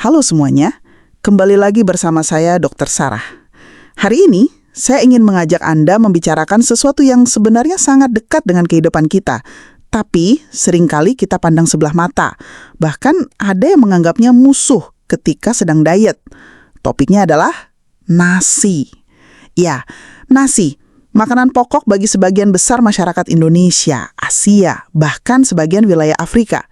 Halo semuanya, kembali lagi bersama saya Dr. Sarah. Hari ini, saya ingin mengajak Anda membicarakan sesuatu yang sebenarnya sangat dekat dengan kehidupan kita, tapi seringkali kita pandang sebelah mata. Bahkan ada yang menganggapnya musuh ketika sedang diet. Topiknya adalah nasi. Ya, nasi. Makanan pokok bagi sebagian besar masyarakat Indonesia, Asia, bahkan sebagian wilayah Afrika.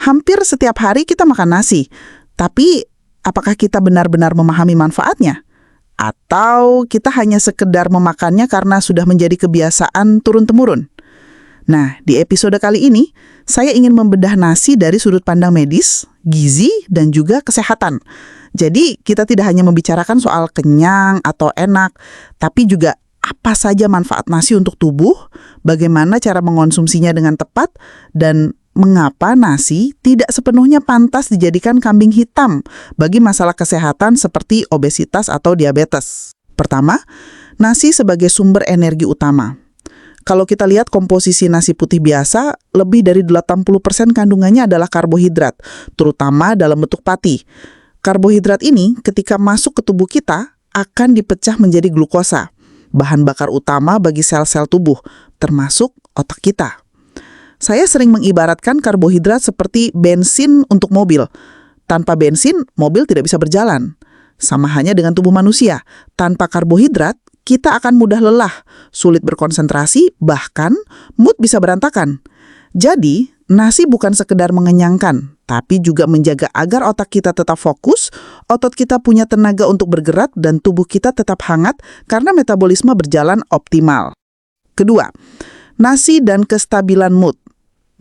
Hampir setiap hari kita makan nasi. Tapi, apakah kita benar-benar memahami manfaatnya? Atau kita hanya sekedar memakannya karena sudah menjadi kebiasaan turun-temurun? Nah, di episode kali ini, saya ingin membedah nasi dari sudut pandang medis, gizi, dan juga kesehatan. Jadi, kita tidak hanya membicarakan soal kenyang atau enak, tapi juga apa saja manfaat nasi untuk tubuh, bagaimana cara mengonsumsinya dengan tepat, dan mengapa nasi tidak sepenuhnya pantas dijadikan kambing hitam bagi masalah kesehatan seperti obesitas atau diabetes. Pertama, nasi sebagai sumber energi utama. Kalau kita lihat komposisi nasi putih biasa, lebih dari 80% kandungannya adalah karbohidrat, terutama dalam bentuk pati. Karbohidrat ini ketika masuk ke tubuh kita akan dipecah menjadi glukosa, bahan bakar utama bagi sel-sel tubuh, termasuk otak kita. Saya sering mengibaratkan karbohidrat seperti bensin untuk mobil. Tanpa bensin, mobil tidak bisa berjalan. Sama halnya dengan tubuh manusia. Tanpa karbohidrat, kita akan mudah lelah, sulit berkonsentrasi, bahkan mood bisa berantakan. Jadi, nasi bukan sekedar mengenyangkan, tapi juga menjaga agar otak kita tetap fokus, otot kita punya tenaga untuk bergerak, dan tubuh kita tetap hangat karena metabolisme berjalan optimal. Kedua, nasi dan kestabilan mood.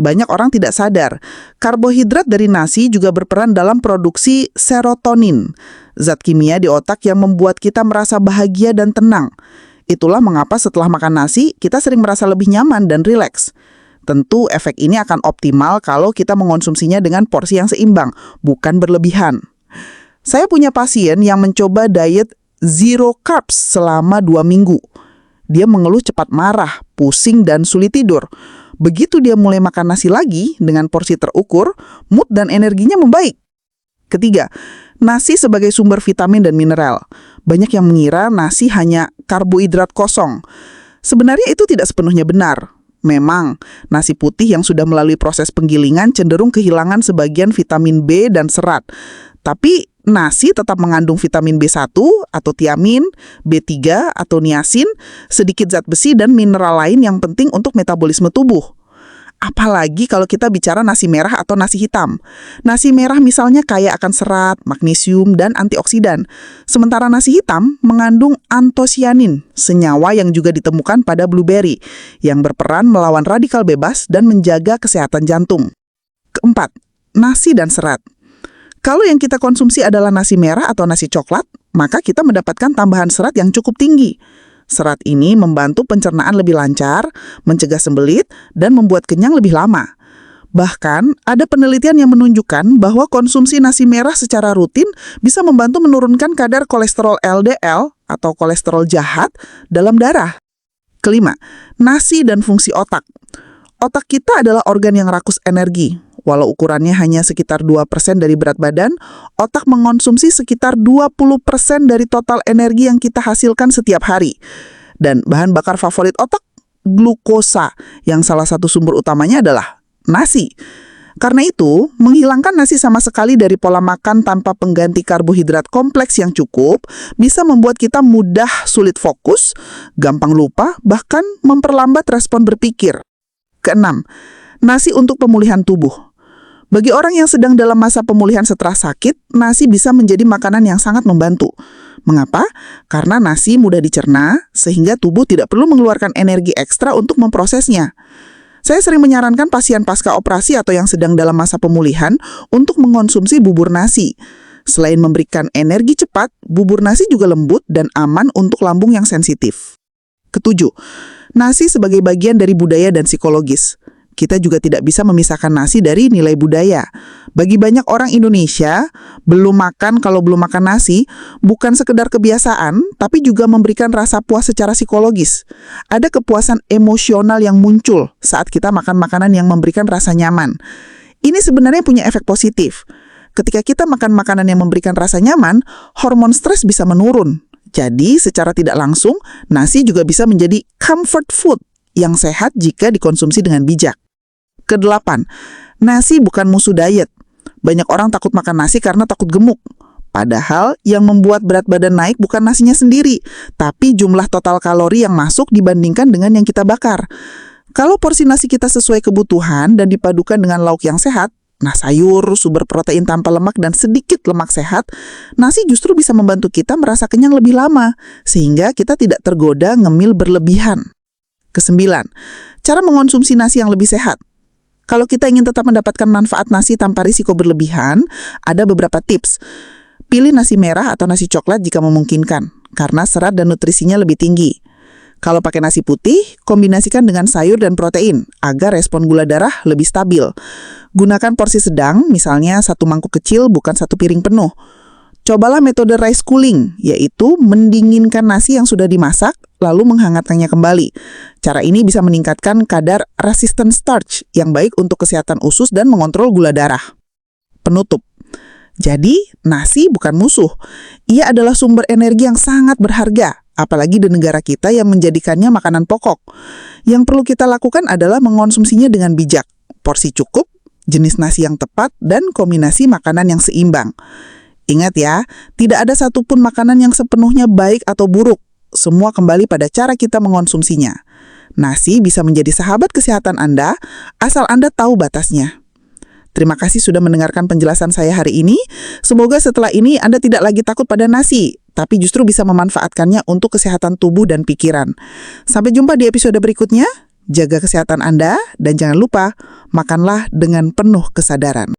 Banyak orang tidak sadar, karbohidrat dari nasi juga berperan dalam produksi serotonin, zat kimia di otak yang membuat kita merasa bahagia dan tenang. Itulah mengapa setelah makan nasi, kita sering merasa lebih nyaman dan rileks. Tentu efek ini akan optimal kalau kita mengonsumsinya dengan porsi yang seimbang, bukan berlebihan. Saya punya pasien yang mencoba diet zero carbs selama 2 minggu. Dia mengeluh cepat marah, pusing, dan sulit tidur. Begitu dia mulai makan nasi lagi dengan porsi terukur, mood dan energinya membaik. Ketiga, nasi sebagai sumber vitamin dan mineral. Banyak yang mengira nasi hanya karbohidrat kosong. Sebenarnya itu tidak sepenuhnya benar. Memang, nasi putih yang sudah melalui proses penggilingan cenderung kehilangan sebagian vitamin B dan serat. Tapi nasi tetap mengandung vitamin B1 atau tiamin, B3 atau niasin, sedikit zat besi dan mineral lain yang penting untuk metabolisme tubuh. Apalagi kalau kita bicara nasi merah atau nasi hitam. Nasi merah misalnya kaya akan serat, magnesium, dan antioksidan. Sementara nasi hitam mengandung antosianin, senyawa yang juga ditemukan pada blueberry, yang berperan melawan radikal bebas dan menjaga kesehatan jantung. Keempat, nasi dan serat. Kalau yang kita konsumsi adalah nasi merah atau nasi coklat, maka kita mendapatkan tambahan serat yang cukup tinggi. Serat ini membantu pencernaan lebih lancar, mencegah sembelit, dan membuat kenyang lebih lama. Bahkan, ada penelitian yang menunjukkan bahwa konsumsi nasi merah secara rutin bisa membantu menurunkan kadar kolesterol LDL atau kolesterol jahat dalam darah. Kelima, nasi dan fungsi otak. Otak kita adalah organ yang rakus energi. Walau ukurannya hanya sekitar 2% dari berat badan, otak mengonsumsi sekitar 20% dari total energi yang kita hasilkan setiap hari. Dan bahan bakar favorit otak, glukosa, yang salah satu sumber utamanya adalah nasi. Karena itu, menghilangkan nasi sama sekali dari pola makan tanpa pengganti karbohidrat kompleks yang cukup bisa membuat kita mudah sulit fokus, gampang lupa, bahkan memperlambat respon berpikir. Keenam, nasi untuk pemulihan tubuh. Bagi orang yang sedang dalam masa pemulihan setelah sakit, nasi bisa menjadi makanan yang sangat membantu. Mengapa? Karena nasi mudah dicerna, sehingga tubuh tidak perlu mengeluarkan energi ekstra untuk memprosesnya. Saya sering menyarankan pasien pasca operasi atau yang sedang dalam masa pemulihan untuk mengonsumsi bubur nasi. Selain memberikan energi cepat, bubur nasi juga lembut dan aman untuk lambung yang sensitif. Ketujuh, nasi sebagai bagian dari budaya dan psikologis. Kita juga tidak bisa memisahkan nasi dari nilai budaya. Bagi banyak orang Indonesia, belum makan nasi bukan sekedar kebiasaan, tapi juga memberikan rasa puas secara psikologis. Ada kepuasan emosional yang muncul saat kita makan makanan yang memberikan rasa nyaman. Ini sebenarnya punya efek positif. Ketika kita makan makanan yang memberikan rasa nyaman, hormon stres bisa menurun. Jadi, secara tidak langsung, nasi juga bisa menjadi comfort food yang sehat jika dikonsumsi dengan bijak. Kedelapan, nasi bukan musuh diet. Banyak orang takut makan nasi karena takut gemuk. Padahal yang membuat berat badan naik bukan nasinya sendiri, tapi jumlah total kalori yang masuk dibandingkan dengan yang kita bakar. Kalau porsi nasi kita sesuai kebutuhan dan dipadukan dengan lauk yang sehat, sayur, sumber protein tanpa lemak, dan sedikit lemak sehat, nasi justru bisa membantu kita merasa kenyang lebih lama, sehingga kita tidak tergoda ngemil berlebihan. Kesembilan, cara mengonsumsi nasi yang lebih sehat. Kalau kita ingin tetap mendapatkan manfaat nasi tanpa risiko berlebihan, ada beberapa tips. Pilih nasi merah atau nasi coklat jika memungkinkan, karena serat dan nutrisinya lebih tinggi. Kalau pakai nasi putih, kombinasikan dengan sayur dan protein, agar respon gula darah lebih stabil. Gunakan porsi sedang, misalnya 1 mangkuk kecil bukan 1 piring penuh. Cobalah metode rice cooling, yaitu mendinginkan nasi yang sudah dimasak, lalu menghangatkannya kembali. Cara ini bisa meningkatkan kadar resistant starch, yang baik untuk kesehatan usus dan mengontrol gula darah. Penutup. Jadi, nasi bukan musuh. Ia adalah sumber energi yang sangat berharga, apalagi di negara kita yang menjadikannya makanan pokok. Yang perlu kita lakukan adalah mengonsumsinya dengan bijak, porsi cukup, jenis nasi yang tepat, dan kombinasi makanan yang seimbang. Ingat ya, tidak ada satupun makanan yang sepenuhnya baik atau buruk. Semua kembali pada cara kita mengonsumsinya. Nasi bisa menjadi sahabat kesehatan Anda, asal Anda tahu batasnya. Terima kasih sudah mendengarkan penjelasan saya hari ini. Semoga setelah ini Anda tidak lagi takut pada nasi, tapi justru bisa memanfaatkannya untuk kesehatan tubuh dan pikiran. Sampai jumpa di episode berikutnya. Jaga kesehatan Anda, dan jangan lupa, makanlah dengan penuh kesadaran.